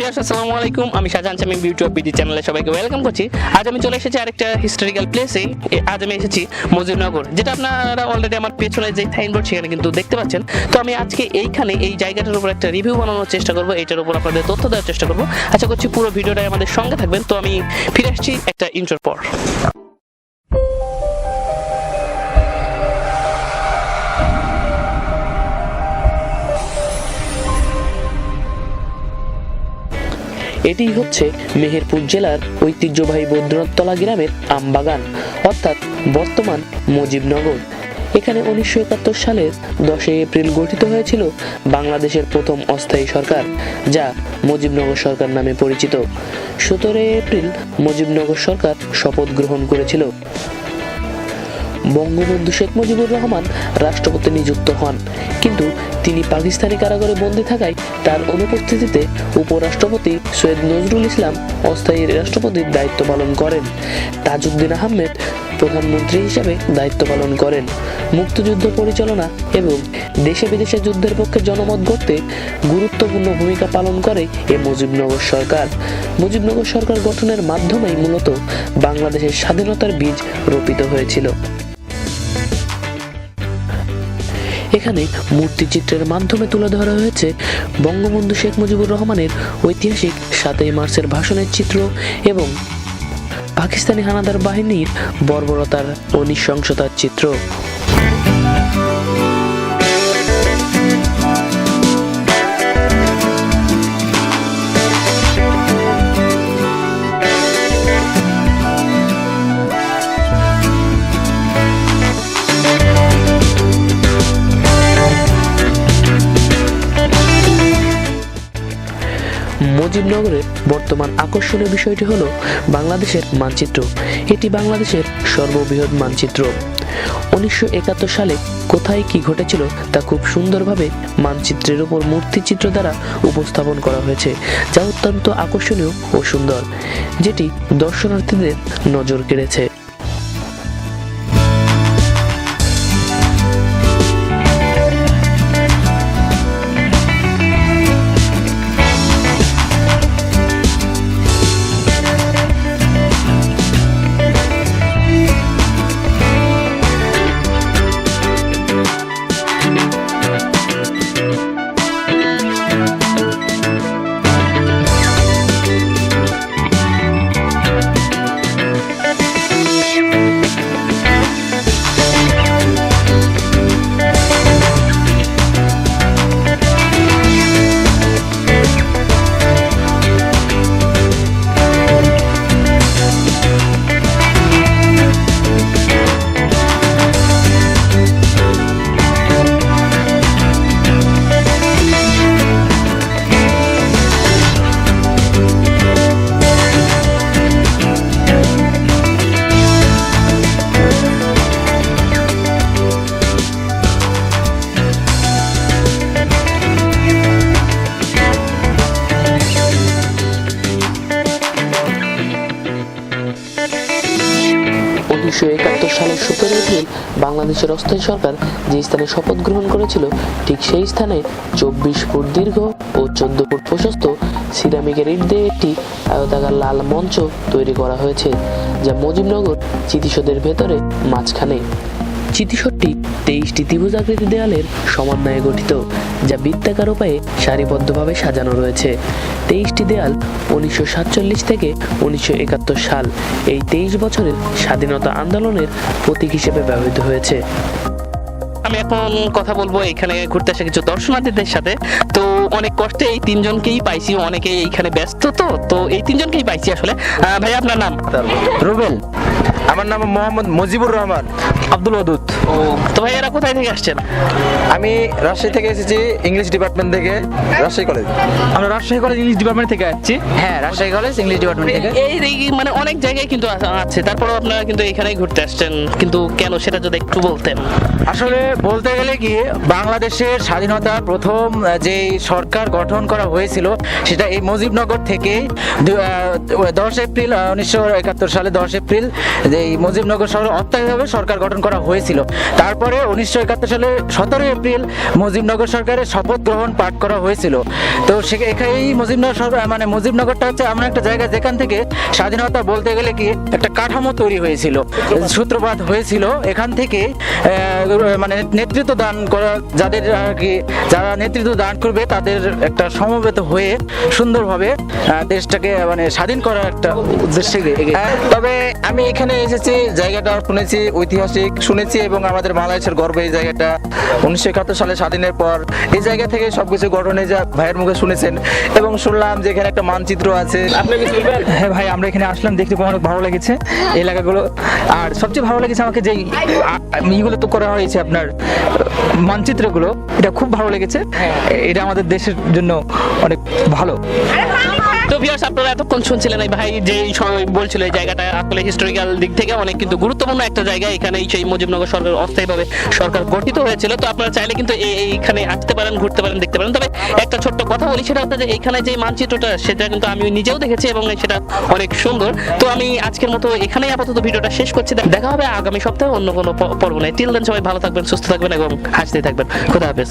Viewers আসসালামু আলাইকুম, আমি শাহজাহান শামীম ইউটিউব বিডি চ্যানেলে সবাইকে ওয়েলকাম করছি। আজ আমি চলে এসেছি আরেকটা হিস্টোরিক্যাল প্লেসে। আজ আমি এসেছি মুজিবনগর, যেটা আপনারা অলরেডি আমার পেছনে যে সাইনবোর্ড সেখানে কিন্তু দেখতে পাচ্ছেন। তো আমি আজকে এইখানে এই জায়গাটার উপর একটা রিভিউ বানানোর চেষ্টা করবো, এটার উপর আপনাদের তথ্য দেওয়ার চেষ্টা করবো। আশা করছি পুরো ভিডিওটাই আমাদের সঙ্গে থাকবেন। তো আমি ফিরে আসছি একটা ইন্ট্রোর পর। এটি হচ্ছে মেহেরপুর জেলার ঐতিহ্যবাহী বৈদ্যনাথতলা গ্রামের আমবাগান, অর্থাৎ বর্তমান মুজিবনগর। এখানে 1971 সালের 10 এপ্রিল গঠিত হয়েছিল বাংলাদেশের প্রথম অস্থায়ী সরকার, যা মুজিবনগর সরকার নামে পরিচিত। 17 এপ্রিল মুজিবনগর সরকার শপথ গ্রহণ করেছিল। বঙ্গবন্ধু শেখ মুজিবুর রহমান রাষ্ট্রপতি নিযুক্ত হন, কিন্তু তিনি পাকিস্তানি কারাগারে বন্দী থাকায় তার অনুপস্থিতিতে উপরাষ্ট্রপতি সৈয়দ নজরুল ইসলাম অস্থায়ী রাষ্ট্রপতির দায়িত্ব পালন করেন। তাজউদ্দিন আহমেদ প্রধানমন্ত্রী হিসেবে দায়িত্ব পালন করেন। মুক্তিযুদ্ধ পরিচালনা এবং দেশে বিদেশে যুদ্ধের পক্ষে জনমত গড়তে গুরুত্বপূর্ণ ভূমিকা পালন করে এই মুজিবনগর সরকার। মুজিবনগর সরকার গঠনের মাধ্যমেই মূলত বাংলাদেশের স্বাধীনতার বীজ রোপিত হয়েছিল। এখানে মূর্তিচিত্রের মাধ্যমে তুলে ধরা হয়েছে বঙ্গবন্ধু শেখ মুজিবুর রহমানের ঐতিহাসিক 7 মার্চের ভাষণের চিত্র এবং পাকিস্তানি হানাদার বাহিনীর বর্বরতার ও নৃশংসতার চিত্র। মুজিবনগরের বর্তমান আকর্ষণীয় বিষয়টি হলো বাংলাদেশের মানচিত্র। এটি বাংলাদেশের সর্ববৃহৎ মানচিত্র। 1971 সালে কোথায় কি ঘটেছিল তা খুব সুন্দরভাবে মানচিত্রের উপর মূর্তিচিত্র দ্বারা উপস্থাপন করা হয়েছে, যা অত্যন্ত আকর্ষণীয় ও সুন্দর, যেটি দর্শনার্থীদের নজর কেড়েছে। সালের 17 এপ্রিল বাংলাদেশের অস্থায়ী সরকার যে স্থানে শপথ গ্রহণ করেছিল, ঠিক সেই স্থানে 24 ফুট দীর্ঘ ও 14 ফুট প্রশস্ত সিরামিকের ইট দিয়ে একটি আয়তাকার লাল মঞ্চ তৈরি করা হয়েছে, যা মুজিবনগর স্মৃতিসৌধের ভেতরে মাঝখানে। স্মৃতিসৌধটি 23টি ত্রিভুজাকৃতি দেয়ালের সমন্বয়ে গঠিত, যা বৃত্তাকার উপায়ে সারিবদ্ধভাবে সাজানো রয়েছে। 23টি দেয়াল 1947 থেকে 1971 সাল, এই 23 বছরের স্বাধীনতা আন্দোলনের প্রতীক হিসেবে ব্যবহৃত হয়েছে। আমি এখন কথা বলবো এখানে ঘুরতে আসা কিছু দর্শনার্থীদের সাথে। তো অনেক কষ্টে এই তিনজনকেই পাইছি, অনেকে এইখানে ব্যস্ত, তো এই তিনজনকেই পাইছি আসলে। ভাই, আপনার নাম? রুবেল। আমার নাম মোহাম্মদ মুজিবুর রহমান। আব্দুল ওয়াদুদ। ও, তো ভাই এরা কোথায় থেকে আসছেন? আমি রাজশাহী থেকে এসেছি, ইংলিশ ডিপার্টমেন্ট থেকে, রাজশাহী কলেজ। আমরা রাজশাহী কলেজ ইংলিশ ডিপার্টমেন্ট থেকে আসছি। হ্যাঁ, রাজশাহী কলেজ ইংলিশ ডিপার্টমেন্ট থেকে। এই মানে অনেক জায়গায় কিন্তু আছে, তারপরে আপনারা কিন্তু এখানেই ঘুরতে আসছেন, কিন্তু কেন সেটা যদি একটু বলতেন। আসলে বলতে গেলে কি, বাংলাদেশের স্বাধীনতার প্রথম যে সরকার গঠন করা হয়েছিল সেটা এই মুজিবনগর থেকে 10 এপ্রিল 1971 সালে 10 এপ্রিল এই মুজিবনগর শহরে অস্থায়ীভাবে সরকার গঠন গঠন করা হয়েছিল। তারপরে 1971 সালে 17 এপ্রিল মুজিবনগর সরকারের শপথ গ্রহণ পাঠ করা হয়েছিল। তো এই মুজিবনগর সরকার মানে মুজিবনগরটা হচ্ছে এমন একটা জায়গা যেখান থেকে স্বাধীনতা বলতে গেলে কি একটা কাঠামো তৈরি হয়েছিল, সূত্রপাত হয়েছিল এখান থেকে। মানে নেতৃত্ব দান করা যাদের আর কি, যারা নেতৃত্ব দান করবে তাদের একটা সমবেত হয়ে সুন্দরভাবে দেশটাকে মানে স্বাধীন করার একটা উদ্দেশ্যে তবে আমি এখানে এসেছি, জায়গাটা শুনেছি ঐতিহাসিক শুনেছি এবং আমাদের বাংলাদেশের গর্ব এই জায়গাটা। 1971 সালে স্বাধীনের পর এই জায়গা থেকে সবকিছু গঠনে যা ভাইয়ের মুখে শুনেছেন এবং শুনলাম যে এখানে একটা মানচিত্র আছে। আপনি কিছু বলবেন? হ্যাঁ ভাই, আমরা এখানে আসলাম, দেখতে অনেক ভালো লেগেছে এলাকাগুলো। আর সবচেয়ে ভালো লেগেছে আমাকে যে ইগুলো তো করা হয়েছে আপনার মানচিত্রগুলো, এটা খুব ভালো লেগেছে। এটা আমাদের দেশের জন্য অনেক ভালো। তো ভিউয়ার্স, আপনারা এতক্ষণ শুনছিলেন এই ভাই যে বলছিল এই জায়গাটা আসলে হিস্টোরিক্যাল দিক থেকে অনেক কিন্তু গুরুত্বপূর্ণ একটা জায়গা। এখানে সেই মুজিবনগর সরকার অস্থায়ীভাবে সরকার গঠিত হয়েছিল। তো আপনারা চাইলে কিন্তু এইখানে আসতে পারেন, ঘুরতে পারেন, দেখতে পারেন। তবে একটা ছোট্ট কথা বলি, সেটা হচ্ছে যে এইখানে যে মানচিত্রটা সেটা কিন্তু আমি নিজেও দেখেছি এবং সেটা অনেক সুন্দর। তো আমি আজকের মতো এখানেই আপাতত ভিডিওটা শেষ করছি। দেখা হবে আগামী সপ্তাহে অন্য কোনো পর্ব নিয়ে। টিল দেন সবাই ভালো থাকবেন, সুস্থ থাকবেন এবং হাসতে থাকবেন। খোদা হাফেজ।